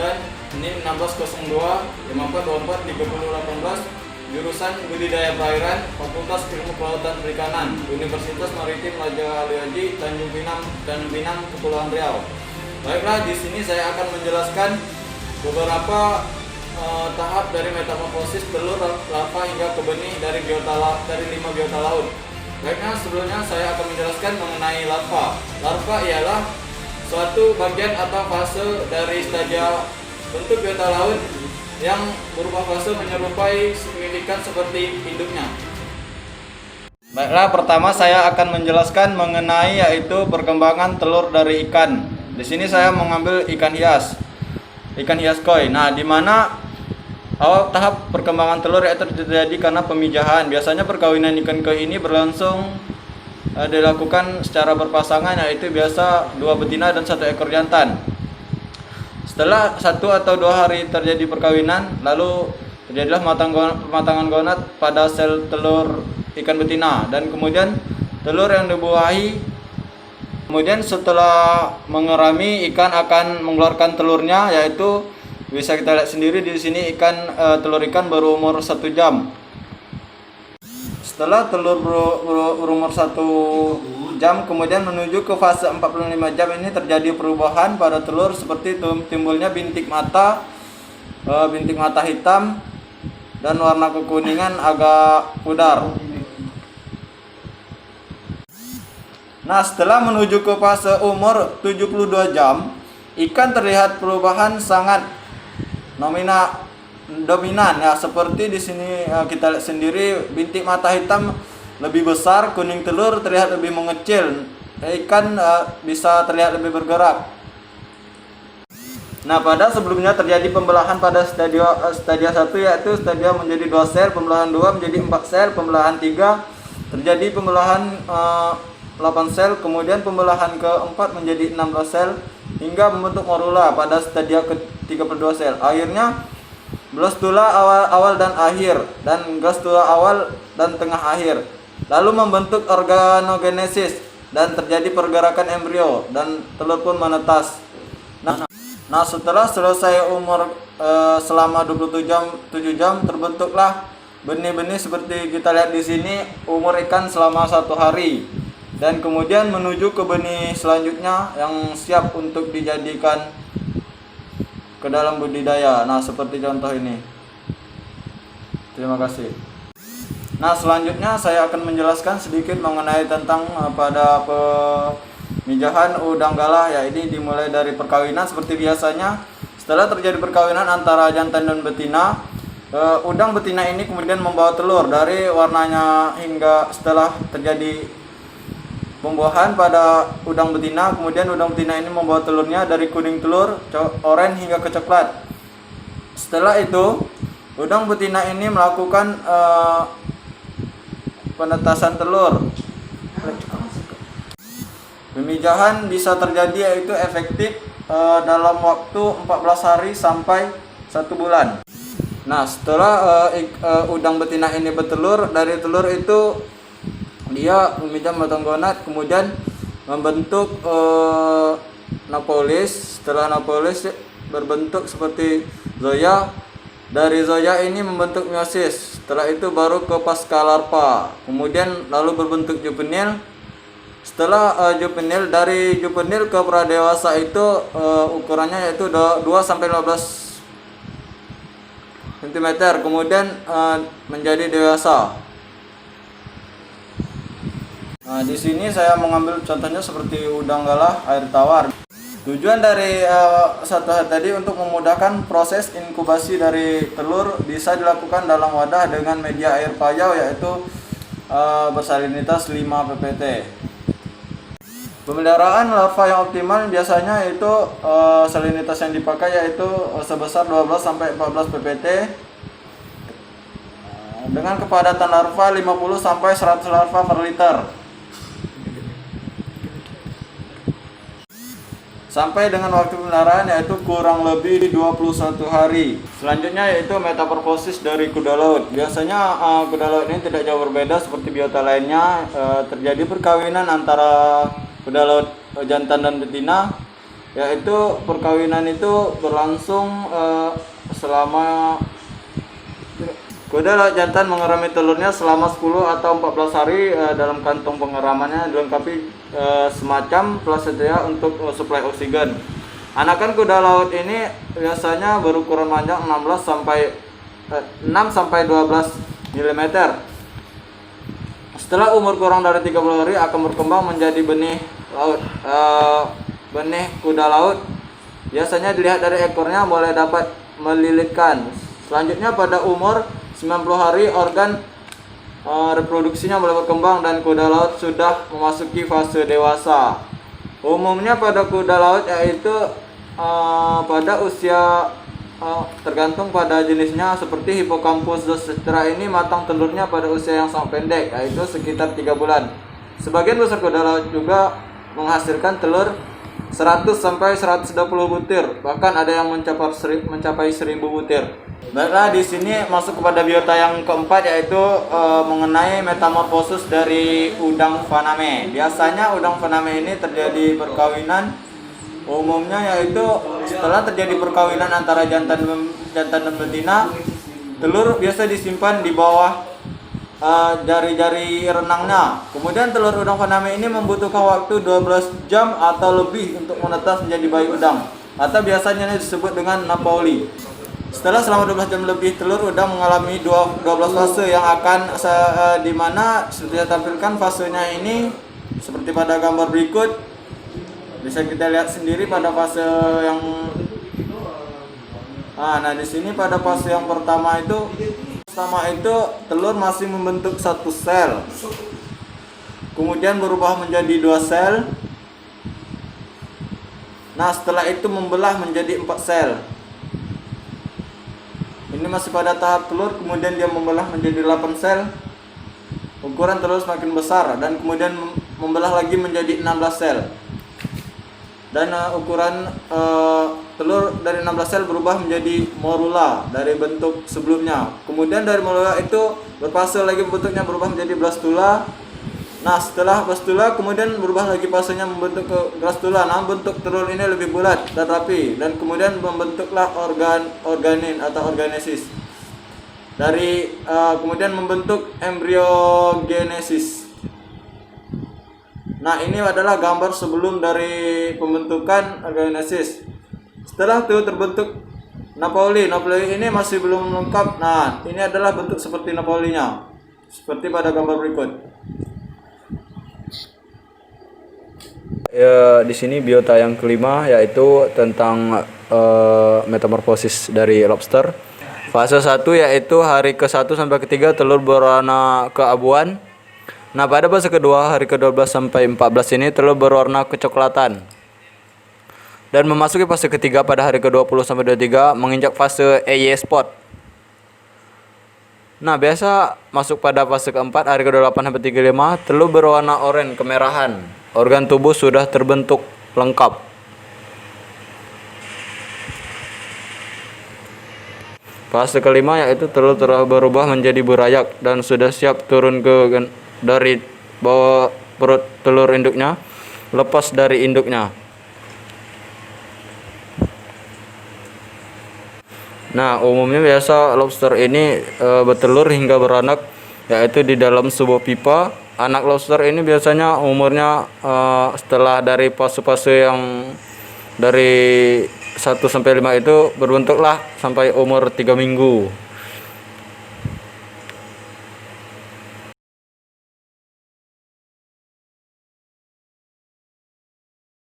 Prairan, NIM 1602 5424 3018, jurusan Budidaya Perairan, Fakultas Ilmu Kelautan Perikanan, Universitas Maritim Raja Ali Haji, Tanjung Pinang, Kepulauan Riau. Baiklah, di sini saya akan menjelaskan beberapa tahap dari metamorfosis telur, larva hingga ke benih dari 5 biota laut. Baiknya, sebelumnya saya akan menjelaskan mengenai larva. Larva ialah suatu bagian atau fase dari stadia bentuk biota laut yang berupa fase menyerupai signifikan seperti induknya. Baiklah, pertama saya akan menjelaskan mengenai yaitu perkembangan telur dari ikan. Di sini saya mengambil ikan hias koi. Nah, di mana awal tahap perkembangan telur yaitu terjadi karena pemijahan. Biasanya perkawinan ikan koi ini berlangsung dilakukan secara berpasangan, yaitu biasa 2 betina dan 1 ekor jantan. Setelah 1 atau 2 hari terjadi perkawinan, lalu terjadilah pematangan gonad pada sel telur ikan betina, dan kemudian telur yang dibuahi. Kemudian setelah mengerami, ikan akan mengeluarkan telurnya, yaitu bisa kita lihat sendiri di sini telur ikan berumur 1 jam. Setelah telur berumur 1 jam, kemudian menuju ke fase 45 jam, ini terjadi perubahan pada telur seperti timbulnya bintik mata hitam dan warna kekuningan agak pudar. Nah, setelah menuju ke fase umur 72 jam, ikan terlihat perubahan sangat dominan ya, seperti di sini kita lihat sendiri, bintik mata hitam lebih besar, kuning telur terlihat lebih mengecil, ikan bisa terlihat lebih bergerak. Nah, pada sebelumnya terjadi pembelahan pada stadia 1, yaitu stadia menjadi 2 sel, pembelahan 2 menjadi 4 sel, pembelahan 3 terjadi pembelahan 8 sel, kemudian pembelahan ke-4 menjadi 16 sel hingga membentuk morula pada stadia ke-32 sel. Akhirnya blastula awal dan akhir, dan gastrula awal dan tengah akhir. Lalu membentuk organogenesis dan terjadi pergerakan embrio dan telur pun menetas. Nah, setelah selesai umur selama 7 jam terbentuklah benih-benih seperti kita lihat di sini, umur ikan selama 1 hari. Dan kemudian menuju ke benih selanjutnya yang siap untuk dijadikan ke dalam budidaya. Nah, seperti contoh ini. Terima kasih. Nah, selanjutnya saya akan menjelaskan sedikit mengenai tentang pada pemijahan udang galah ya. Ini dimulai dari perkawinan seperti biasanya. Setelah terjadi perkawinan antara jantan dan betina, udang betina ini kemudian membawa telur dari warnanya hingga setelah terjadi pembuahan pada udang betina, kemudian udang betina ini membawa telurnya dari kuning telur, oranye hingga ke coklat. Setelah itu, udang betina ini melakukan penetasan telur. Pemijahan bisa terjadi yaitu efektif dalam waktu 14 hari sampai 1 bulan. Nah, setelah udang betina ini bertelur, dari telur itu dia memijam batang gonad, kemudian membentuk napolis. Setelah napolis berbentuk seperti zoya. Dari zoya ini membentuk meiosis. Setelah itu baru ke pasca larva. Kemudian lalu berbentuk juvenil. Setelah juvenil, dari juvenil ke pradewasa itu ukurannya yaitu 2 sampai 15 cm. Kemudian menjadi dewasa. Nah, di sini saya mengambil contohnya seperti udang galah air tawar. Tujuan dari satu hal tadi untuk memudahkan proses inkubasi dari telur bisa dilakukan dalam wadah dengan media air payau, yaitu bersalinitas 5 ppt. Pemeliharaan larva yang optimal biasanya itu salinitas yang dipakai yaitu sebesar 12 sampai 14 ppt dengan kepadatan larva 50 sampai 100 larva per liter. Sampai dengan waktu pemeliharaan yaitu kurang lebih 21 hari. Selanjutnya yaitu metamorfosis dari kuda laut. Biasanya kuda laut ini tidak jauh berbeda seperti biota lainnya. Terjadi perkawinan antara kuda laut jantan dan betina. yaitu perkawinan itu berlangsung selama kuda laut jantan mengerami telurnya selama 10 atau 14 hari dalam kantong pengeramannya dilengkapi semacam plastia untuk suplai oksigen. Anakan kuda laut ini biasanya berukuran panjang 6 sampai 12 mm. Setelah umur kurang dari 30 hari akan berkembang menjadi benih laut. Benih kuda laut biasanya dilihat dari ekornya mulai dapat melilitkan. Selanjutnya pada umur 90 hari organ reproduksinya mulai berkembang dan kuda laut sudah memasuki fase dewasa. Umumnya pada kuda laut yaitu pada usia tergantung pada jenisnya, seperti Hippocampus zostera ini matang telurnya pada usia yang sangat pendek, yaitu sekitar 3 bulan. Sebagian besar kuda laut juga menghasilkan telur 100 sampai 120 butir, bahkan ada yang mencapai 1000 butir. Baiklah, di sini masuk kepada biota yang keempat, yaitu mengenai metamorfosis dari udang faname. Biasanya udang faname ini terjadi perkawinan umumnya, yaitu setelah terjadi perkawinan antara jantan dan betina, telur biasa disimpan di bawah jari-jari renangnya. Kemudian telur udang faname ini membutuhkan waktu 12 jam atau lebih untuk menetas menjadi bayi udang, atau biasanya disebut dengan napoli. Setelah selama 12 jam lebih, telur udang mengalami 12 fase yang akan di mana seperti saya tampilkan fasenya ini seperti pada gambar berikut. Bisa kita lihat sendiri pada fase yang nah di sini pada fase yang pertama itu telur masih membentuk satu sel, kemudian berubah menjadi 2 sel. Nah, setelah itu membelah menjadi 4 sel. Ini masih pada tahap telur, kemudian dia membelah menjadi 8 sel. Ukuran telur semakin besar dan kemudian membelah lagi menjadi 16 sel. Dan ukuran telur dari 16 sel berubah menjadi morula dari bentuk sebelumnya. Kemudian dari morula itu berfase lagi bentuknya berubah menjadi blastula. Nah, setelah blastula kemudian berubah lagi fasenya membentuk ke gastrula. Nah, bentuk telur ini lebih bulat dan rapi, dan kemudian membentuklah organin atau organesis. Kemudian membentuk embryogenesis. Nah, ini adalah gambar sebelum dari pembentukan organesis. Setelah itu terbentuk napoli. Napoli ini masih belum lengkap. Nah, ini adalah bentuk seperti napolinya, seperti pada gambar berikut. Ya, di sini biota yang kelima yaitu tentang metamorfosis dari lobster. Fase 1 yaitu hari ke-1 sampai ke-3 telur berwarna keabuan. Nah, pada fase kedua hari ke-12 sampai 14 ini telur berwarna kecoklatan. Dan memasuki fase ketiga pada hari ke-20 sampai 23 menginjak fase EY spot. Nah, biasa masuk pada fase keempat hari ke-28 sampai 35 telur berwarna oranye kemerahan. Organ tubuh sudah terbentuk lengkap. Fase kelima yaitu telur telah berubah menjadi berayak dan sudah siap turun dari bawah perut telur induknya, lepas dari induknya. Nah, umumnya biasa lobster ini bertelur hingga beranak, yaitu di dalam sebuah pipa. Anak lobster ini biasanya umurnya setelah dari fase-fase yang dari 1 sampai 5 itu berbentuklah sampai umur 3 minggu.